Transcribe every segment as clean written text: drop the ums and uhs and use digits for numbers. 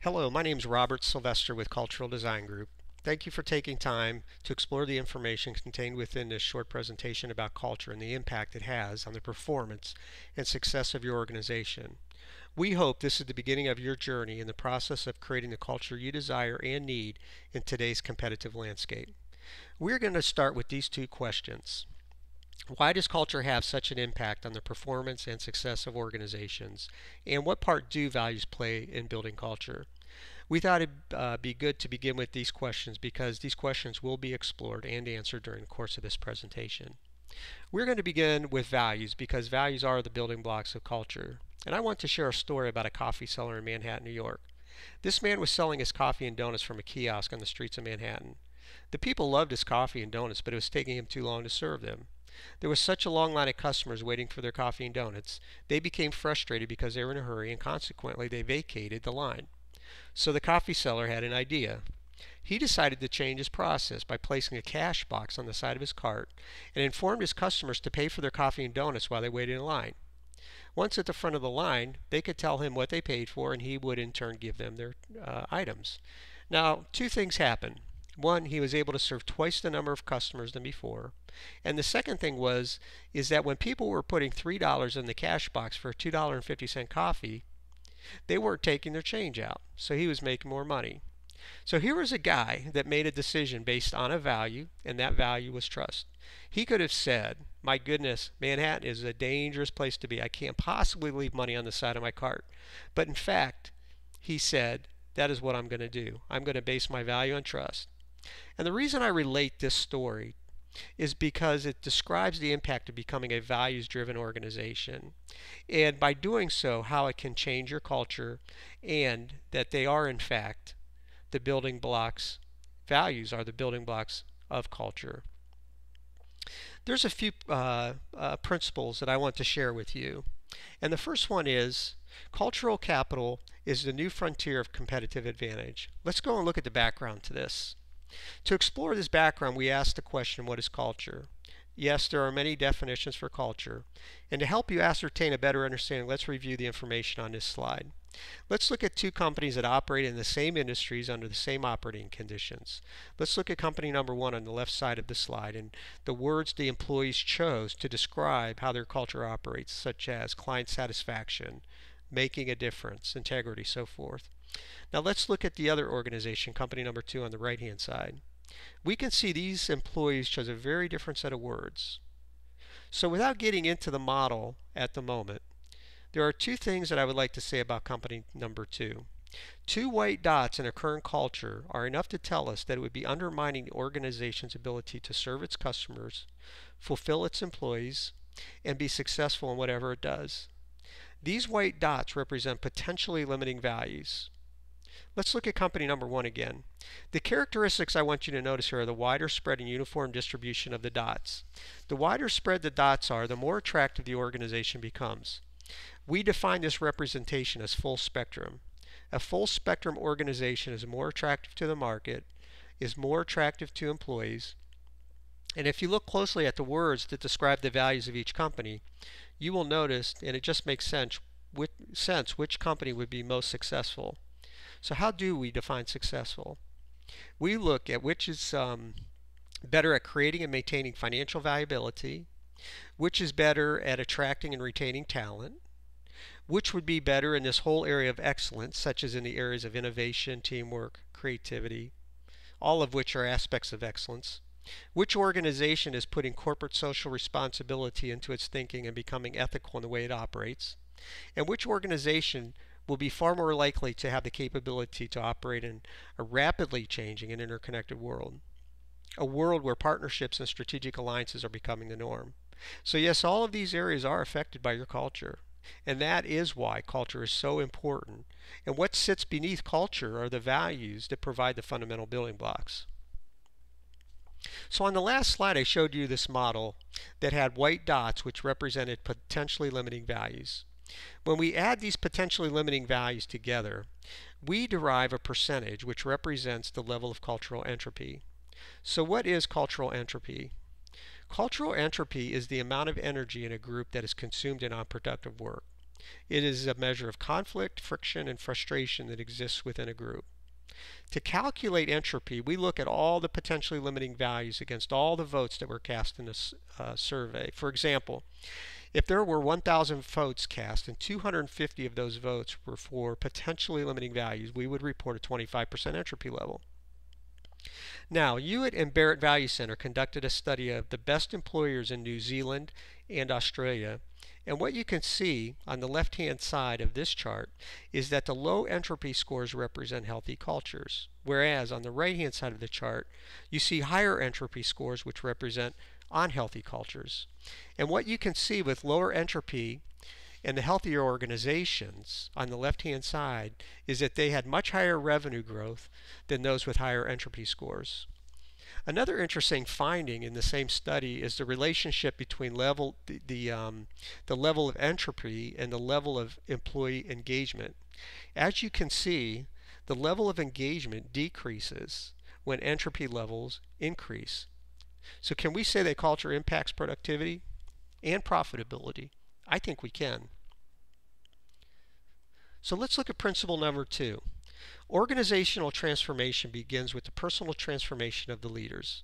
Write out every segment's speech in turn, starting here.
Hello, my name is Robert Sylvester with Cultural Design Group. Thank you for taking time to explore the information contained within this short presentation about culture and the impact it has on the performance and success of your organization. We hope this is the beginning of your journey in the process of creating the culture you desire and need in today's competitive landscape. We're going to start with these two questions. Why does culture have such an impact on the performance and success of organizations? And what part do values play in building culture? We thought it'd be good to begin with these questions because these questions will be explored and answered during the course of this presentation. We're going to begin with values because values are the building blocks of culture. And I want to share a story about a coffee seller in Manhattan, New York. This man was selling his coffee and donuts from a kiosk on the streets of Manhattan. The people loved his coffee and donuts, but it was taking him too long to serve them. There was such a long line of customers waiting for their coffee and donuts, they became frustrated because they were in a hurry and consequently they vacated the line. So the coffee seller had an idea. He decided to change his process by placing a cash box on the side of his cart and informed his customers to pay for their coffee and donuts while they waited in line. Once at the front of the line, they could tell him what they paid for and he would in turn give them their items. Now, two things happened. One, he was able to serve twice the number of customers than before. And the second thing is that when people were putting $3 in the cash box for a $2.50 coffee, they weren't taking their change out. So he was making more money. So here was a guy that made a decision based on a value, and that value was trust. He could have said, my goodness, Manhattan is a dangerous place to be. I can't possibly leave money on the side of my cart. But in fact, he said, that is what I'm going to do. I'm going to base my value on trust. And the reason I relate this story is because it describes the impact of becoming a values-driven organization. And by doing so, how it can change your culture and that they are in fact the building blocks, values are the building blocks of culture. There's a few principles that I want to share with you. And the first one is cultural capital is the new frontier of competitive advantage. Let's go and look at the background to this. To explore this background, we asked the question, what is culture? Yes, there are many definitions for culture. And to help you ascertain a better understanding, let's review the information on this slide. Let's look at two companies that operate in the same industries under the same operating conditions. Let's look at company number one on the left side of the slide and the words the employees chose to describe how their culture operates, such as client satisfaction, making a difference, integrity, so forth. Now let's look at the other organization, company number two on the right-hand side. We can see these employees chose a very different set of words. So without getting into the model at the moment, there are two things that I would like to say about company number two. Two white dots in a current culture are enough to tell us that it would be undermining the organization's ability to serve its customers, fulfill its employees, and be successful in whatever it does. These white dots represent potentially limiting values. Let's look at company number one again. The characteristics I want you to notice here are the wider spread and uniform distribution of the dots. The wider spread the dots are, the more attractive the organization becomes. We define this representation as full spectrum. A full spectrum organization is more attractive to the market, is more attractive to employees, and if you look closely at the words that describe the values of each company, you will notice, and it just makes sense, which company would be most successful. So how do we define successful? We look at which is better at creating and maintaining financial viability, which is better at attracting and retaining talent, which would be better in this whole area of excellence, such as in the areas of innovation, teamwork, creativity, all of which are aspects of excellence. Which organization is putting corporate social responsibility into its thinking and becoming ethical in the way it operates, and which organization will be far more likely to have the capability to operate in a rapidly changing and interconnected world, a world where partnerships and strategic alliances are becoming the norm. So yes, all of these areas are affected by your culture, and that is why culture is so important. And what sits beneath culture are the values that provide the fundamental building blocks. So on the last slide I showed you this model that had white dots which represented potentially limiting values. When we add these potentially limiting values together, we derive a percentage which represents the level of cultural entropy. So what is cultural entropy? Cultural entropy is the amount of energy in a group that is consumed in unproductive work. It is a measure of conflict, friction, and frustration that exists within a group. To calculate entropy, we look at all the potentially limiting values against all the votes that were cast in this survey. For example, if there were 1,000 votes cast and 250 of those votes were for potentially limiting values, we would report a 25% entropy level. Now, Hewitt and Barrett Value Center conducted a study of the best employers in New Zealand and Australia, and what you can see on the left-hand side of this chart is that the low entropy scores represent healthy cultures, whereas on the right-hand side of the chart, you see higher entropy scores which represent unhealthy cultures. And what you can see with lower entropy and the healthier organizations on the left-hand side is that they had much higher revenue growth than those with higher entropy scores. Another interesting finding in the same study is the relationship between the level of entropy and the level of employee engagement. As you can see, the level of engagement decreases when entropy levels increase. So can we say that culture impacts productivity and profitability? I think we can. So let's look at principle number 2. Organizational transformation begins with the personal transformation of the leaders.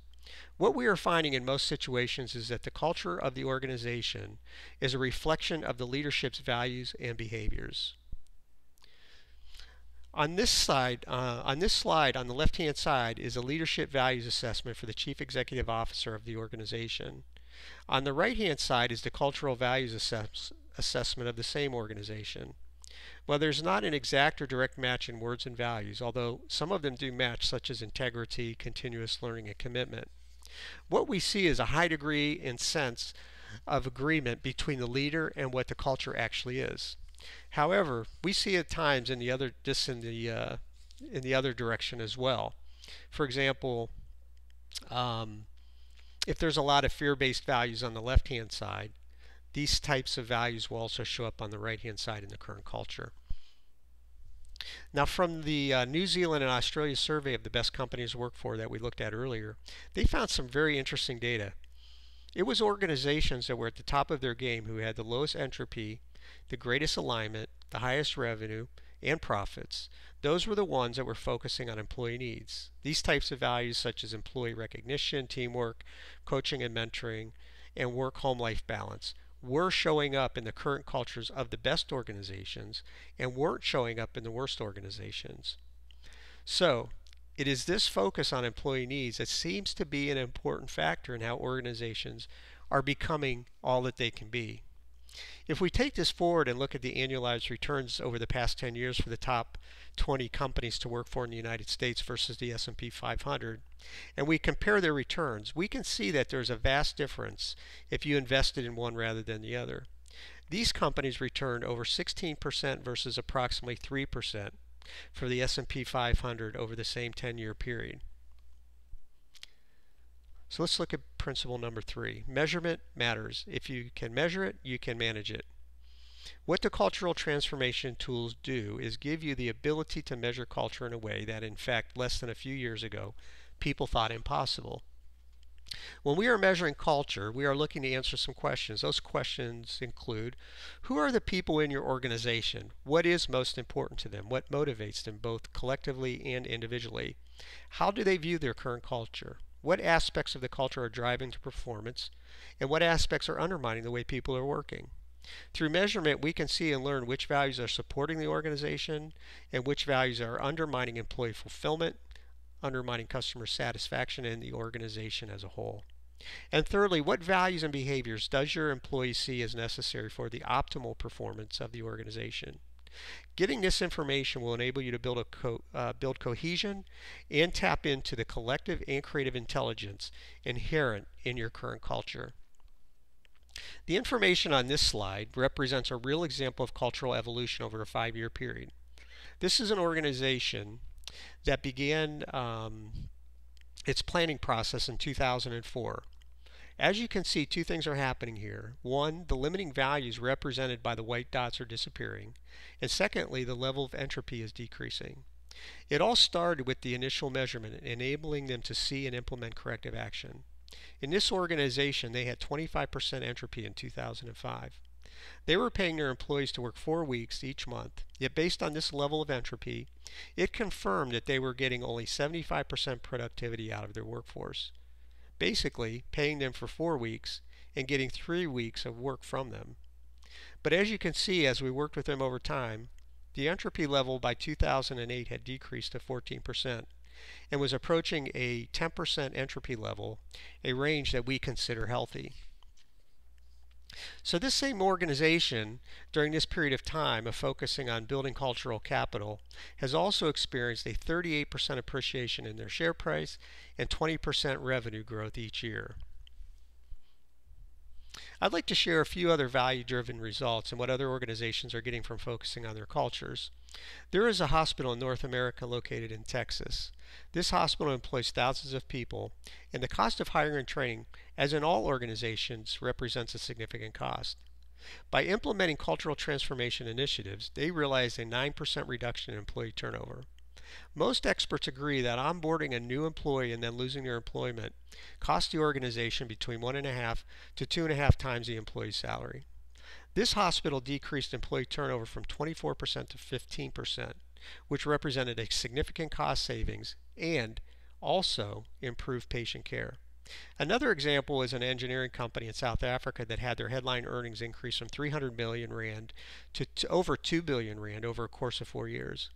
What we are finding in most situations is that the culture of the organization is a reflection of the leadership's values and behaviors. On this slide on the left-hand side is a leadership values assessment for the chief executive officer of the organization. On the right-hand side is the cultural values assessment of the same organization. Well, there's not an exact or direct match in words and values, although some of them do match, such as integrity, continuous learning, and commitment. What we see is a high degree and sense of agreement between the leader and what the culture actually is. However, we see at times in the other direction as well. For example, if there's a lot of fear-based values on the left-hand side, these types of values will also show up on the right-hand side in the current culture. Now, from the New Zealand and Australia survey of the best companies to work for that we looked at earlier, they found some very interesting data. It was organizations that were at the top of their game who had the lowest entropy, the greatest alignment, the highest revenue, and profits. Those were the ones that were focusing on employee needs. These types of values, such as employee recognition, teamwork, coaching and mentoring, and work-home life balance, were showing up in the current cultures of the best organizations and weren't showing up in the worst organizations. So, it is this focus on employee needs that seems to be an important factor in how organizations are becoming all that they can be. If we take this forward and look at the annualized returns over the past 10 years for the top 20 companies to work for in the United States versus the S&P 500, and we compare their returns, we can see that there's a vast difference if you invested in one rather than the other. These companies returned over 16% versus approximately 3% for the S&P 500 over the same 10-year period. So let's look at principle number 3. Measurement matters. If you can measure it, you can manage it. What the cultural transformation tools do is give you the ability to measure culture in a way that, in fact, less than a few years ago, people thought impossible. When we are measuring culture, we are looking to answer some questions. Those questions include, who are the people in your organization? What is most important to them? What motivates them both collectively and individually? How do they view their current culture? What aspects of the culture are driving to performance? And what aspects are undermining the way people are working? Through measurement, we can see and learn which values are supporting the organization and which values are undermining employee fulfillment, undermining customer satisfaction, and the organization as a whole. And thirdly, what values and behaviors does your employee see as necessary for the optimal performance of the organization? Getting this information will enable you to build cohesion and tap into the collective and creative intelligence inherent in your current culture. The information on this slide represents a real example of cultural evolution over a 5-year period. This is an organization that began its planning process in 2004. As you can see, two things are happening here. One, the limiting values represented by the white dots are disappearing. And secondly, the level of entropy is decreasing. It all started with the initial measurement, enabling them to see and implement corrective action. In this organization, they had 25% entropy in 2005. They were paying their employees to work 4 weeks each month, yet based on this level of entropy, it confirmed that they were getting only 75% productivity out of their workforce. Basically, paying them for 4 weeks and getting 3 weeks of work from them. But as you can see, as we worked with them over time, the entropy level by 2008 had decreased to 14% and was approaching a 10% entropy level, a range that we consider healthy. So this same organization, during this period of time of focusing on building cultural capital, has also experienced a 38% appreciation in their share price and 20% revenue growth each year. I'd like to share a few other value-driven results and what other organizations are getting from focusing on their cultures. There is a hospital in North America located in Texas. This hospital employs thousands of people, and the cost of hiring and training, as in all organizations, represents a significant cost. By implementing cultural transformation initiatives, they realized a 9% reduction in employee turnover. Most experts agree that onboarding a new employee and then losing their employment costs the organization between 1.5 to 2.5 times the employee's salary. This hospital decreased employee turnover from 24% to 15%, which represented a significant cost savings and also improved patient care. Another example is an engineering company in South Africa that had their headline earnings increase from 300 million rand to over 2 billion rand over a course of 4 years.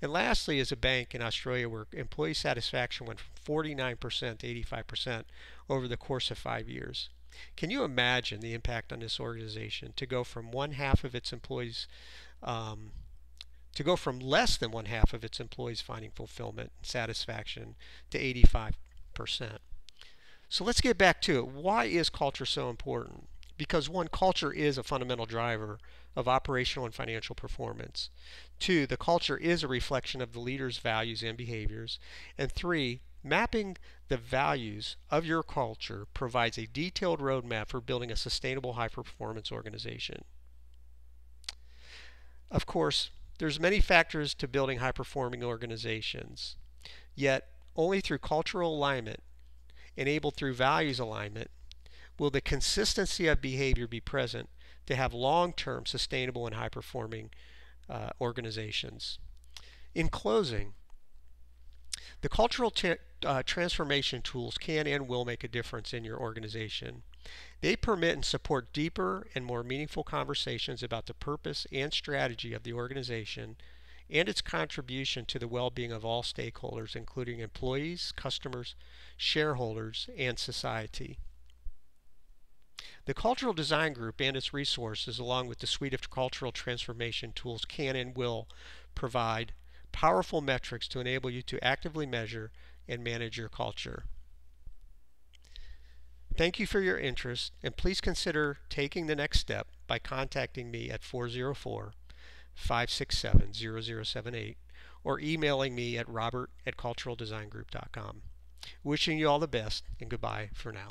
And lastly is a bank in Australia where employee satisfaction went from 49% to 85% over the course of 5 years. Can you imagine the impact on this organization to go from one half of its employees, to go from less than one half of its employees finding fulfillment and satisfaction to 85%? So let's get back to it. Why is culture so important? Because one, culture is a fundamental driver of operational and financial performance. Two, the culture is a reflection of the leader's values and behaviors. And three, mapping the values of your culture provides a detailed roadmap for building a sustainable high-performance organization. Of course, there's many factors to building high-performing organizations, yet only through cultural alignment, enabled through values alignment, will the consistency of behavior be present to have long-term sustainable and high-performing organizations. In closing, the cultural transformation tools can and will make a difference in your organization. They permit and support deeper and more meaningful conversations about the purpose and strategy of the organization and its contribution to the well-being of all stakeholders, including employees, customers, shareholders, and society. The Cultural Design Group and its resources, along with the suite of cultural transformation tools, can and will provide powerful metrics to enable you to actively measure and manage your culture. Thank you for your interest, and please consider taking the next step by contacting me at 404-567-0078 or emailing me at robert@culturaldesigngroup.com. Wishing you all the best, and goodbye for now.